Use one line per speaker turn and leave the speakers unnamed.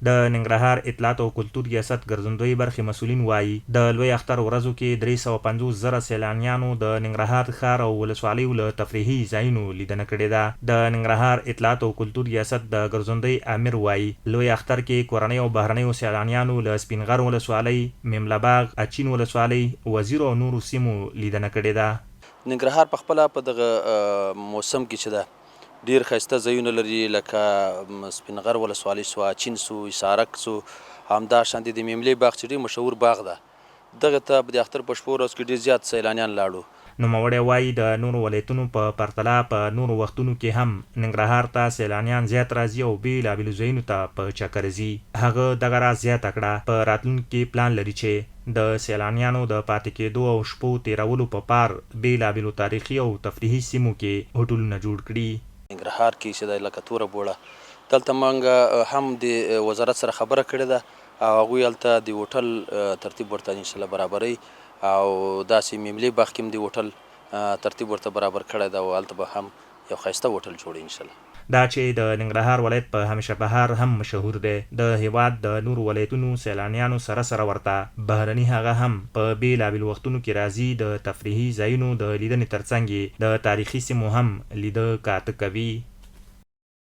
د ننګرهار اطلاعات او کلتور ریاست ګرځندوی برخې مسولین وایي د لوی اختر ورځو کې 350 زره سیلانیانو د ننګرهار ښار او ولسوالیو له تفریحي ځایونو لیدنه کړې ده. د ننګرهار اطلاعات او کلتور ریاست د ګرځندوی امیر وایي لوی اختر کې کورنۍ او بهرنیو سیلانیانو له سپینغر ولسوالۍ، میمله باغ، اچین ولسوالۍ، وزیر او نورو سیمو لیدنه کړې ده.
ننګرهار په خپله په دغه موسم کې چې ده ډیر ښایسته ځایونه لري، لکه سپینغر ولسوالۍ سو، اچین سو، حصارک سو، همداشانتې د میملې باغ چې ډېر مشهور باغ ده، دغه ته د اختر په شپو ورځو کې ډېر زیات سیلانیان لاړو.
نوموړی وایي د نورو ولایتونو په پرتله په نورو وختونو کې هم ننګرهار ته سیلانیان زیات راځي او بېلابېلو ځایونو ته په چکر ځي. هغه دغه راز زیاته کړه په راتلونکي کې پلان لري چې د سیلانیانو د پاتې کېدو او شپو تېرولو په پار بېلابېلو تاریخي او تفریحي سیمو کې هوټلونه جوړ کړي.
ننګرهار کې چې دی لکه توره بوړه، دلته موږ هم د وزارت سره خبره کړې ده او هغوی هلته د هوټل ترتیب ورته انشاءالله برابروي او داسې میملې باغ کې هم د هوټل ترتیب ورته برابر کړی ده او هلته به هم یو ښایسته هوټل جوړوي انشاءالله.
دا چې د ننګرهار ولایت په همیشه بهار هم مشهور دی. د هیواد د نورو ولایتونو سیلانیانو سره ورته بهرني هغه هم په بېلابېلو وختونو کې راځي. د تفریحي ځایونو د لیدنې ترڅنګ د تاریخي سیمو هم لیده کاته کوي.